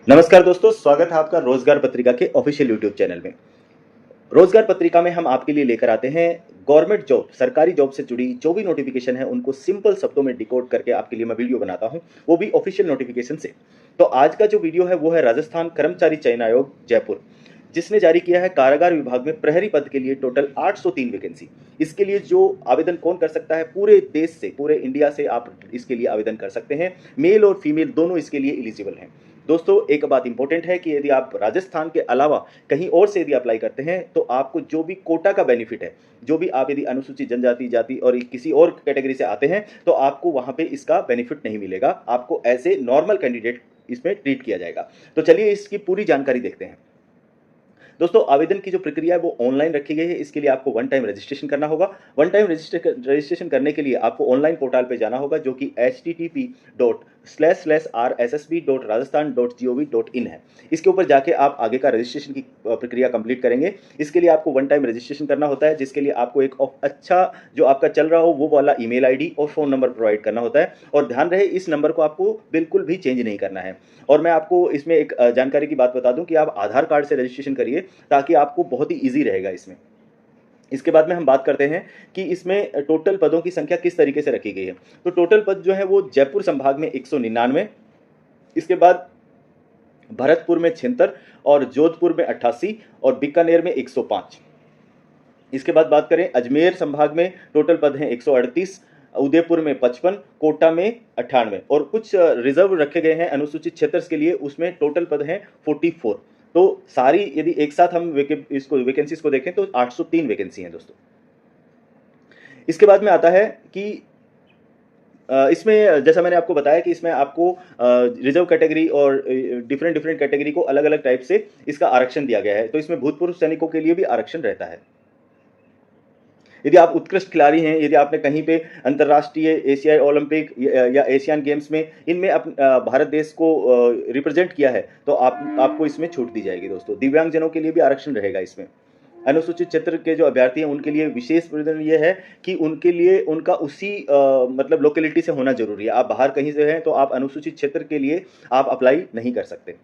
नमस्कार दोस्तों, स्वागत है आपका रोजगार पत्रिका के ऑफिशियल यूट्यूब चैनल में। रोजगार पत्रिका में हम आपके लिए लेकर आते हैं गवर्नमेंट जॉब, सरकारी जॉब से जुड़ी जो भी नोटिफिकेशन है उनको सिंपल शब्दों में डिकोड करके आपके लिए मैं वीडियो बनाता हूं, वो भी ऑफिशियल नोटिफिकेशन से। तो आज का जो वीडियो है वो है राजस्थान कर्मचारी चयन आयोग जयपुर, जिसने जारी किया है कारागार विभाग में प्रहरी पद के लिए टोटल 803 वैकेंसी। इसके लिए जो आवेदन कौन कर सकता है, पूरे देश से, पूरे इंडिया से आप इसके लिए आवेदन कर सकते हैं। मेल और फीमेल दोनों इसके लिए एलिजिबल हैं। दोस्तों, एक बात इंपॉर्टेंट है कि यदि आप राजस्थान के अलावा कहीं और से यदि अप्लाई करते हैं तो आपको जो भी कोटा का बेनिफिट है, जो भी आप यदि अनुसूचित जनजाति जाति और किसी और कैटेगरी से आते हैं तो आपको वहां पे इसका बेनिफिट नहीं मिलेगा। आपको एज ए नॉर्मल कैंडिडेट इसमें ट्रीट किया जाएगा। तो चलिए इसकी पूरी जानकारी देखते हैं। दोस्तों, आवेदन की जो प्रक्रिया है वो ऑनलाइन रखी गई है। इसके लिए आपको वन टाइम रजिस्ट्रेशन करना होगा। वन टाइम रजिस्ट्रेशन करने के लिए आपको ऑनलाइन पोर्टल पे जाना होगा, जो कि http://rssb.rajasthan.gov.in है। इसके ऊपर जाके आप आगे का रजिस्ट्रेशन की प्रक्रिया कंप्लीट करेंगे। इसके लिए आपको वन टाइम रजिस्ट्रेशन करना होता है, जिसके लिए आपको एक अच्छा जो आपका चल रहा हो वो वाला ईमेल आईडी और फ़ोन नंबर प्रोवाइड करना होता है। और ध्यान रहे, इस नंबर को आपको बिल्कुल भी चेंज नहीं करना है। और मैं आपको इसमें एक जानकारी की बात बता दूं कि आप आधार कार्ड से रजिस्ट्रेशन करिए, ताकि आपको बहुत ही ईजी रहेगा इसमें। इसके बाद में हम बात करते हैं कि इसमें टोटल पदों की संख्या किस तरीके से रखी गई है। तो टोटल पद जो है वो जयपुर संभाग में 199, इसके बाद भरतपुर में 76 और जोधपुर में 88 और बीकानेर में 105। इसके बाद बात करें अजमेर संभाग में टोटल पद हैं 138, उदयपुर में 55, कोटा में 98 और कुछ रिजर्व रखे गए हैं अनुसूचित क्षेत्र के लिए, उसमें टोटल पद हैं 44। तो सारी यदि एक साथ हम इसको वैकेंसीज को देखें तो 803 वैकेंसी हैं दोस्तों। इसके बाद में आता है कि इसमें जैसा मैंने आपको बताया कि इसमें आपको रिजर्व कैटेगरी और डिफरेंट डिफरेंट कैटेगरी को अलग अलग टाइप से इसका आरक्षण दिया गया है। तो इसमें भूतपूर्व सैनिकों के लिए भी आरक्षण रहता है। यदि आप उत्कृष्ट खिलाड़ी हैं, यदि आपने कहीं पे अंतर्राष्ट्रीय, एशियाई ओलंपिक या एशियन गेम्स में इनमें भारत देश को रिप्रेजेंट किया है, तो आपको इसमें छूट दी जाएगी दोस्तों। दिव्यांगजनों के लिए भी आरक्षण रहेगा इसमें। अनुसूचित क्षेत्र के जो अभ्यर्थी हैं उनके लिए विशेष प्रयोजन ये है कि उनके लिए उनका उसी मतलब लोकेलिटी से होना जरूरी है। आप बाहर कहीं से हैं तो आप अनुसूचित क्षेत्र के लिए आप अप्लाई नहीं कर सकते।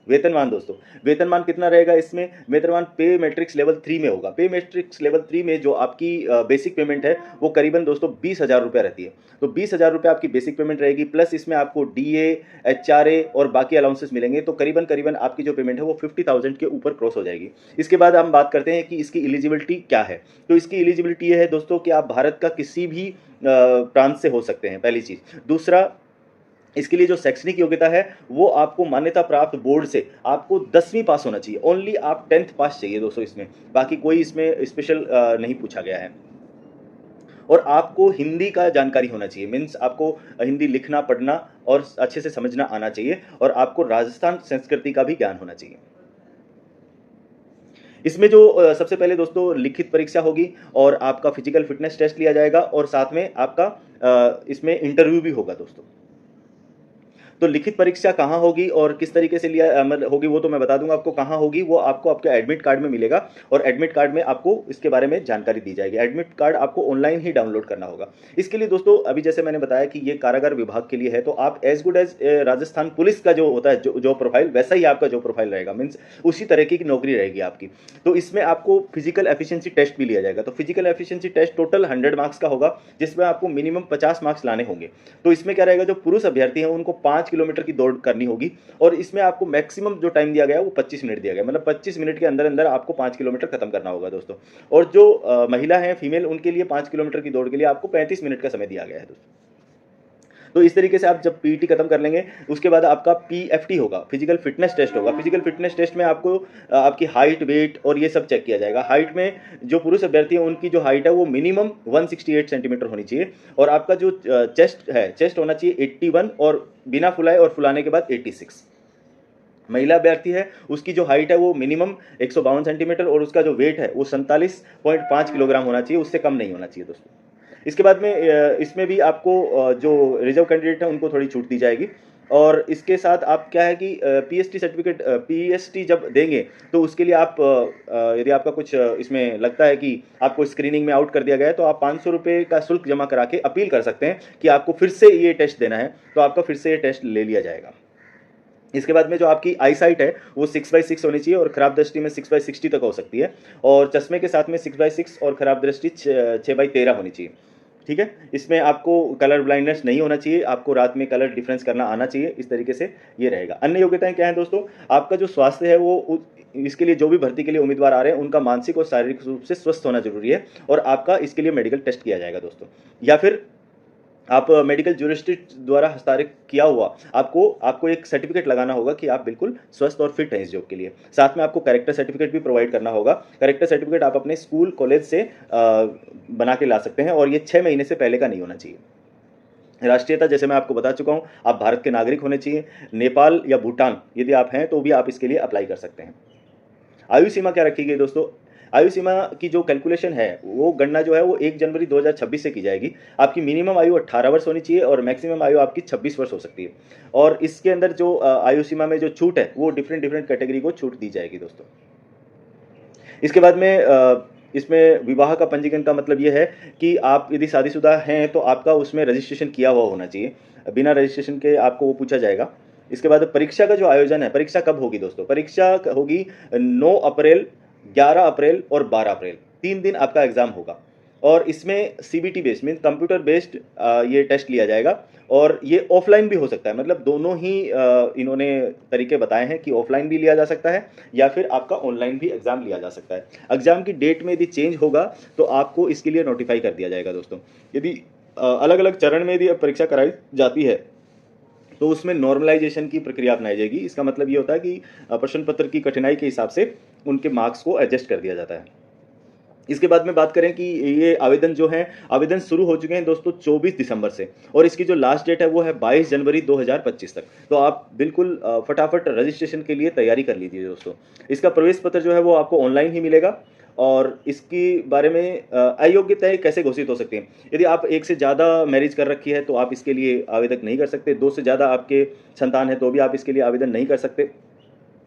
वेतनमान दोस्तों, वेतनमान कितना रहेगा इसमें? वेतनमान पे मैट्रिक्स लेवल 3 में होगा। पे मैट्रिक्स लेवल 3 में जो आपकी बेसिक पेमेंट है वो करीबन दोस्तों 20,000 रुपये रहती है। तो 20,000 रुपये आपकी बेसिक पेमेंट रहेगी, प्लस इसमें आपको डीए, एचआरए और बाकी अलाउंसेस मिलेंगे। तो करीबन करीबन आपकी जो पेमेंट है वो 50,000 के ऊपर क्रॉस हो जाएगी। इसके बाद हम बात करते हैं कि इसकी एलिजिबिलिटी क्या है। तो इसकी एलिजिबिलिटी ये है दोस्तों कि आप भारत का किसी भी प्रांत से हो सकते हैं, पहली चीज़। दूसरा, इसके लिए जो शैक्षणिक योग्यता है वो आपको मान्यता प्राप्त बोर्ड से आपको 10वीं पास होना चाहिए। ओनली आप 10th पास चाहिए दोस्तों इसमें, बाकी कोई इसमें स्पेशल नहीं पूछा गया है। और आपको हिंदी का जानकारी होना चाहिए, मीन्स आपको हिंदी लिखना पढ़ना और अच्छे से समझना आना चाहिए। और आपको राजस्थान संस्कृति का भी ज्ञान होना चाहिए। इसमें जो सबसे पहले दोस्तों लिखित परीक्षा होगी और आपका फिजिकल फिटनेस टेस्ट लिया जाएगा और साथ में आपका इसमें इंटरव्यू भी होगा दोस्तों। तो लिखित परीक्षा कहाँ होगी और किस तरीके से लिया मतलब होगी वो तो मैं बता दूंगा आपको। कहाँ होगी वो आपको आपके एडमिट कार्ड में मिलेगा और एडमिट कार्ड में आपको इसके बारे में जानकारी दी जाएगी। एडमिट कार्ड आपको ऑनलाइन ही डाउनलोड करना होगा। इसके लिए दोस्तों अभी जैसे मैंने बताया कि ये कारागार विभाग के लिए है, तो आप as good as Rajasthan police का जो होता है जो प्रोफाइल, वैसा ही आपका जो प्रोफाइल रहेगा, मीन्स उसी तरीके की नौकरी रहेगी आपकी। तो इसमें आपको फिजिकल एफिशिएंसी टेस्ट भी लिया जाएगा। तो physical efficiency test total 100 marks का होगा, जिसमें आपको मिनिमम 50 मार्क्स लाने होंगे। तो इसमें क्या रहेगा, जो पुरुष अभ्यर्थी हैं उनको 5 किलोमीटर की दौड़ करनी होगी और इसमें आपको मैक्सिमम जो टाइम दिया गया है वो 25 मिनट दिया गया, मतलब 25 मिनट के अंदर अंदर आपको 5 किलोमीटर खत्म करना होगा दोस्तों। और जो महिला है, फीमेल, उनके लिए 5 किलोमीटर की दौड़ के लिए आपको 35 मिनट का समय दिया गया है दोस्तों। तो इस तरीके से आप जब पीटी खत्म कर लेंगे उसके बाद आपका पीएफटी होगा, फिजिकल फिटनेस टेस्ट होगा। फिजिकल फिटनेस टेस्ट में आपको आपकी हाइट, वेट और ये सब चेक किया जाएगा। हाइट में जो पुरुष अभ्यर्थी हैं उनकी जो हाइट है वो मिनिमम 168 सेंटीमीटर होनी चाहिए और आपका जो चेस्ट है, चेस्ट होना चाहिए 81 और बिना फुलाए और फुलाने के बाद 86। महिला अभ्यर्थी है उसकी जो हाइट है वो मिनिमम 152 सेंटीमीटर और उसका जो वेट है वो 47.5 किलोग्राम होना चाहिए, उससे कम नहीं होना चाहिए दोस्तों। इसके बाद में इसमें भी आपको जो रिजर्व कैंडिडेट है उनको थोड़ी छूट दी जाएगी। और इसके साथ आप क्या है कि पीएसटी सर्टिफिकेट, पीएसटी जब देंगे तो उसके लिए आप यदि आपका कुछ इसमें लगता है कि आपको स्क्रीनिंग में आउट कर दिया गया है तो आप 500 रुपये का शुल्क जमा करा के अपील कर सकते हैं कि आपको फिर से ये टेस्ट देना है, तो आपका फिर से ये टेस्ट ले लिया जाएगा। इसके बाद में जो आपकी आई साइट है वो 6/6 होनी चाहिए और खराब दृष्टि में 6/60 तक हो सकती है, और चश्मे के साथ में 6/6 और खराब दृष्टि 6/13 होनी चाहिए। ठीक है, इसमें आपको कलर ब्लाइंडनेस नहीं होना चाहिए, आपको रात में कलर डिफरेंस करना आना चाहिए। इस तरीके से ये रहेगा। अन्य योग्यताएं क्या हैं दोस्तों? आपका जो स्वास्थ्य है वो इसके लिए जो भी भर्ती के लिए उम्मीदवार आ रहे हैं उनका मानसिक और शारीरिक रूप से स्वस्थ होना जरूरी है, और आपका इसके लिए मेडिकल टेस्ट किया जाएगा दोस्तों, या फिर आप मेडिकल ज्यूरिस्टिक्ट द्वारा हस्ताक्षरित किया हुआ आपको एक सर्टिफिकेट लगाना होगा कि आप बिल्कुल स्वस्थ और फिट हैं इस जॉब के लिए। साथ में आपको कैरेक्टर सर्टिफिकेट भी प्रोवाइड करना होगा। कैरेक्टर सर्टिफिकेट आप अपने स्कूल कॉलेज से बना के ला सकते हैं, और ये 6 महीने से पहले का नहीं होना चाहिए। राष्ट्रीयता जैसे मैं आपको बता चुका हूँ, आप भारत के नागरिक होने चाहिए। नेपाल या भूटान यदि आप हैं तो भी आप इसके लिए अप्लाई कर सकते हैं। आयु सीमा क्या रखी गई दोस्तों? आयु सीमा की जो कैलकुलेशन है वो गणना जो है वो 1 जनवरी 2026 से की जाएगी। आपकी मिनिमम आयु 18 वर्ष होनी चाहिए और मैक्सिमम आयु आपकी 26 वर्ष हो सकती है। और इसके अंदर जो आयु सीमा में जो छूट है वो डिफरेंट कैटेगरी को छूट दी जाएगी दोस्तों। इसके बाद में इसमें विवाह का पंजीकरण का मतलब ये है कि आप यदि शादीशुदा हैं तो आपका उसमें रजिस्ट्रेशन किया हुआ होना चाहिए। बिना रजिस्ट्रेशन के आपको वो पूछा जाएगा। इसके बाद परीक्षा का जो आयोजन है, परीक्षा कब होगी दोस्तों? परीक्षा होगी 9 अप्रैल, 11 अप्रैल और 12 अप्रैल, 3 दिन आपका एग्जाम होगा। और इसमें CBT based mean computer based ये टेस्ट लिया जाएगा, और ये ऑफलाइन भी हो सकता है। मतलब दोनों ही इन्होंने तरीके बताए हैं कि ऑफलाइन भी लिया जा सकता है या फिर आपका ऑनलाइन भी एग्जाम लिया जा सकता है। एग्जाम की डेट में यदि चेंज होगा तो आपको इसके लिए नोटिफाई कर दिया जाएगा दोस्तों। यदि अलग अलग चरण में यदि परीक्षा कराई जाती है तो उसमें नॉर्मलाइजेशन की प्रक्रिया अपनाई जाएगी। इसका मतलब ये होता है कि प्रश्न पत्र की कठिनाई के हिसाब से उनके मार्क्स को एडजस्ट कर दिया जाता है। इसके बाद में बात करें कि ये आवेदन जो है, आवेदन शुरू हो चुके हैं दोस्तों 24 दिसंबर से, और इसकी जो लास्ट डेट है वो है 22 जनवरी 2025 तक। तो आप बिल्कुल फटाफट रजिस्ट्रेशन के लिए तैयारी कर लीजिए दोस्तों। इसका प्रवेश पत्र जो है वो आपको ऑनलाइन ही मिलेगा। और इसकी बारे में अयोग्यताएं कैसे घोषित हो सकती हैं? यदि आप एक से ज़्यादा मैरिज कर रखी है तो आप इसके लिए आवेदन नहीं कर सकते। 2 से ज़्यादा आपके संतान है तो भी आप इसके लिए आवेदन नहीं कर सकते।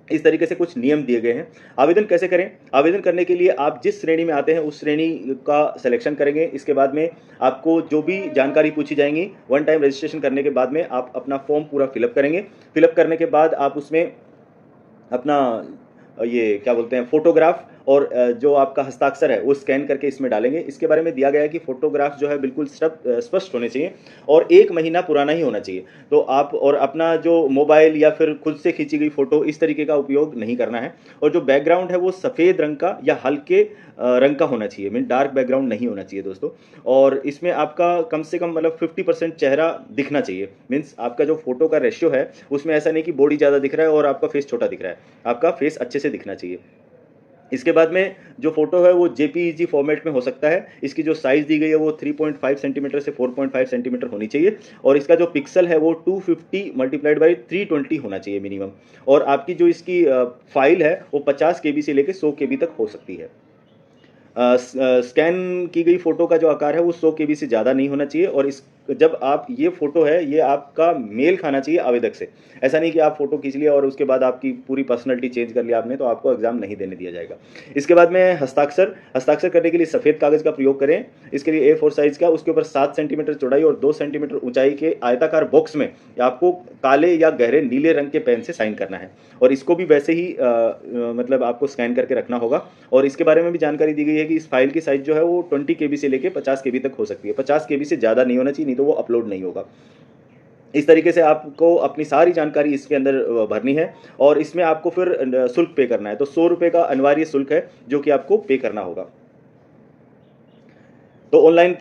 इस तरीके से कुछ नियम दिए गए हैं। आवेदन कैसे करें? आवेदन करने के लिए आप जिस श्रेणी में आते हैं उस श्रेणी का सिलेक्शन करेंगे। इसके बाद में आपको जो भी जानकारी पूछी जाएंगी, वन टाइम रजिस्ट्रेशन करने के बाद में आप अपना फॉर्म पूरा फिलअप करेंगे। फिलअप करने के बाद आप उसमें अपना ये क्या बोलते हैं, फोटोग्राफ और जो आपका हस्ताक्षर है वो स्कैन करके इसमें डालेंगे। इसके बारे में दिया गया है कि फोटोग्राफ जो है बिल्कुल स्पष्ट होने चाहिए और 1 महीना पुराना ही होना चाहिए। तो आप और अपना जो मोबाइल या फिर खुद से खींची गई फोटो इस तरीके का उपयोग नहीं करना है। और जो बैकग्राउंड है वो सफ़ेद रंग का या हल्के रंग का होना चाहिए, मीन डार्क बैकग्राउंड नहीं होना चाहिए दोस्तों। और इसमें आपका कम से कम मतलब 50% चेहरा दिखना चाहिए। मीन्स आपका जो फोटो का रेशियो है उसमें ऐसा नहीं कि बॉडी ज़्यादा दिख रहा है और आपका फेस छोटा दिख रहा है, आपका फेस अच्छे से दिखना चाहिए। इसके बाद में जो फोटो है वो जेपीईजी फॉर्मेट में हो सकता है। इसकी जो साइज़ दी गई है वो 3.5 सेंटीमीटर से 4.5 सेंटीमीटर होनी चाहिए, और इसका जो पिक्सल है वो 250 मल्टीप्लाइड बाई 320 होना चाहिए मिनिमम। और आपकी जो इसकी फाइल है वो 50 केबी से लेकर 100 केबी तक हो सकती है। स्कैन की गई फ़ोटो का जो आकार है वो 100 केबी से ज़्यादा नहीं होना चाहिए, और इस जब आप ये फ़ोटो है ये आपका मेल खाना चाहिए आवेदक से। ऐसा नहीं कि आप फ़ोटो खींच लिया और उसके बाद आपकी पूरी पर्सनैलिटी चेंज कर लिया आपने, तो आपको एग्जाम नहीं देने दिया जाएगा। इसके बाद में हस्ताक्षर करने के लिए सफ़ेद कागज़ का प्रयोग करें। इसके लिए A4 साइज़ का, उसके ऊपर 7 सेंटीमीटर चौड़ाई और 2 सेंटीमीटर ऊंचाई के आयताकार बॉक्स में आपको काले या गहरे नीले रंग के पेन से साइन करना है, और इसको भी वैसे ही मतलब आपको स्कैन करके रखना होगा। और इसके बारे में भी जानकारी दी गई है कि इस फाइल की साइज़ जो है वो 20 केबी से लेकर 50 केबी तक हो सकती है। 50 केबी से ज़्यादा नहीं होना चाहिए, नहीं तो वो अपलोड नहीं होगा। इस तरीके से आपको अपनी सारी जानकारी इसके अंदर भरनी है, और इसमें आपको फिर शुल्क पे करना है। तो 100 रुपये का अनिवार्य शुल्क है जो कि आपको पे करना होगा। तो ऑनलाइन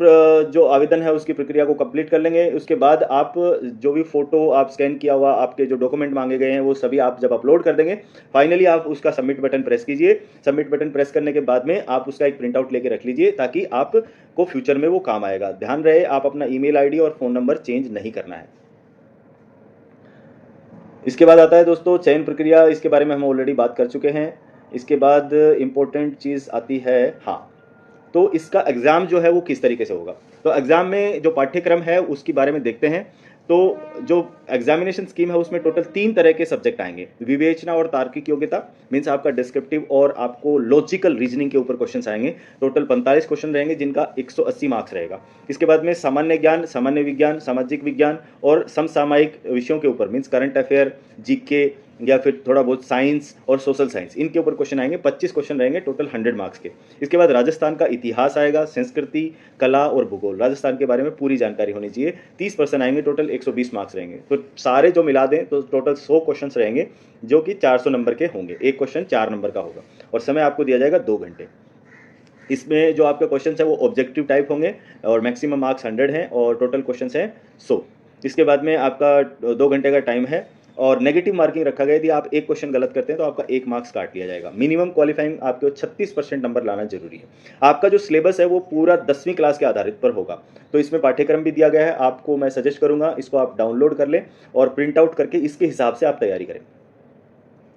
जो आवेदन है उसकी प्रक्रिया को कंप्लीट कर लेंगे। उसके बाद आप जो भी फ़ोटो आप स्कैन किया हुआ, आपके जो डॉक्यूमेंट मांगे गए हैं वो सभी आप जब अपलोड कर देंगे, फाइनली आप उसका सबमिट बटन प्रेस कीजिए। सबमिट बटन प्रेस करने के बाद में आप उसका एक प्रिंट आउट लेके रख लीजिए, ताकि आपको फ्यूचर में वो काम आएगा। ध्यान रहे आप अपना ईमेल आईडी और फ़ोन नंबर चेंज नहीं करना है। इसके बाद आता है दोस्तों चयन प्रक्रिया। इसके बारे में हम ऑलरेडी बात कर चुके हैं। इसके बाद इम्पोर्टेंट चीज़ आती है, हाँ, तो इसका एग्ज़ाम जो है वो किस तरीके से होगा। तो एग्ज़ाम में जो पाठ्यक्रम है उसके बारे में देखते हैं। तो जो एग्जामिनेशन स्कीम है उसमें टोटल 3 तरह के सब्जेक्ट आएंगे। विवेचना और तार्किक योग्यता मीन्स आपका डिस्क्रिप्टिव और आपको लॉजिकल रीजनिंग के ऊपर क्वेश्चंस आएंगे। टोटल 45 क्वेश्चन रहेंगे जिनका 180 मार्क्स रहेगा। इसके बाद में सामान्य ज्ञान, सामान्य विज्ञान, सामाजिक विज्ञान और समसामयिक विषयों के ऊपर मीन्स करंट अफेयर, जीके या फिर थोड़ा बहुत साइंस और सोशल साइंस, इनके ऊपर क्वेश्चन आएंगे। 25 क्वेश्चन रहेंगे टोटल 100 मार्क्स के। इसके बाद राजस्थान का इतिहास आएगा, संस्कृति, कला और भूगोल, राजस्थान के बारे में पूरी जानकारी होनी चाहिए। 30% आएंगे, टोटल 120 मार्क्स रहेंगे। तो सारे जो मिला दें तो टोटल 100 क्वेश्चन रहेंगे जो कि 400 नंबर के होंगे। एक क्वेश्चन 4 नंबर का होगा और समय आपको दिया जाएगा 2 घंटे। इसमें जो आपके क्वेश्चन है वो ऑब्जेक्टिव टाइप होंगे और मैक्सिमम मार्क्स 100 हैं और टोटल क्वेश्चन है 100। इसके बाद में आपका 2 घंटे का टाइम है और नेगेटिव मार्किंग रखा गया। यदि आप एक क्वेश्चन गलत करते हैं तो आपका 1 मार्क्स काट लिया जाएगा। मिनिमम क्वालिफाइंग आपको 36% नंबर लाना जरूरी है। आपका जो सिलेबस है वो पूरा 10वीं क्लास के आधारित पर होगा। तो इसमें पाठ्यक्रम भी दिया गया है। आपको मैं सजेस्ट करूंगा इसको आप डाउनलोड कर लें और प्रिंट आउट करके इसके हिसाब से आप तैयारी करें।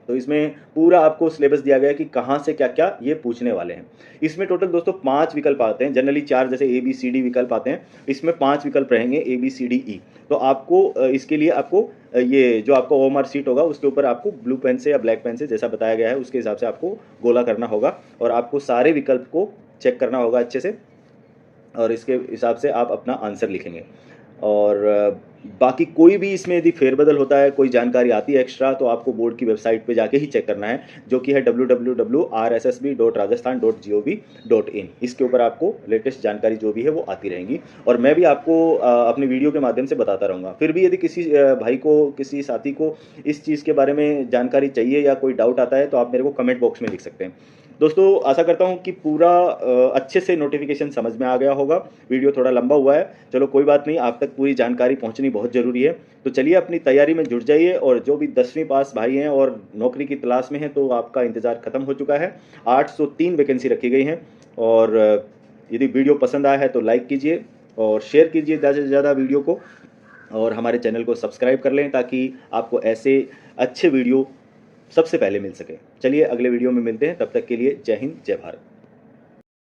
तो इसमें पूरा आपको सिलेबस दिया गया है कि कहाँ से क्या क्या ये पूछने वाले हैं। इसमें टोटल दोस्तों 5 विकल्प आते हैं। जनरली 4 जैसे ABCD विकल्प आते हैं, इसमें 5 विकल्प रहेंगे ABCDE। तो आपको इसके लिए आपको ये जो आपका OMR शीट होगा उसके ऊपर आपको ब्लू पेन से या ब्लैक पेन से जैसा बताया गया है उसके हिसाब से आपको गोला करना होगा और आपको सारे विकल्प को चेक करना होगा अच्छे से और इसके हिसाब से आप अपना आंसर लिखेंगे। और बाकी कोई भी इसमें यदि फेरबदल होता है, कोई जानकारी आती है एक्स्ट्रा, तो आपको बोर्ड की वेबसाइट पे जाके ही चेक करना है जो कि है www.rssb.rajasthan.gov.in। इसके ऊपर आपको लेटेस्ट जानकारी जो भी है वो आती रहेंगी और मैं भी आपको अपने वीडियो के माध्यम से बताता रहूँगा। फिर भी यदि किसी भाई को, किसी साथी को इस चीज़ के बारे में जानकारी चाहिए या कोई डाउट आता है तो आप मेरे को कमेंट बॉक्स में लिख सकते हैं। दोस्तों आशा करता हूं कि पूरा अच्छे से नोटिफिकेशन समझ में आ गया होगा। वीडियो थोड़ा लंबा हुआ है, चलो कोई बात नहीं, आप तक पूरी जानकारी पहुंचनी बहुत ज़रूरी है। तो चलिए अपनी तैयारी में जुट जाइए और जो भी 10वीं पास भाई हैं और नौकरी की तलाश में हैं तो आपका इंतज़ार खत्म हो चुका है। 803 वैकेंसी रखी गई हैं और यदि वीडियो पसंद आया है तो लाइक कीजिए और शेयर कीजिए ज़्यादा से ज़्यादा वीडियो को और हमारे चैनल को सब्सक्राइब कर लें ताकि आपको ऐसे अच्छे वीडियो सबसे पहले मिल सके। चलिए अगले वीडियो में मिलते हैं, तब तक के लिए जय हिंद, जय भारत।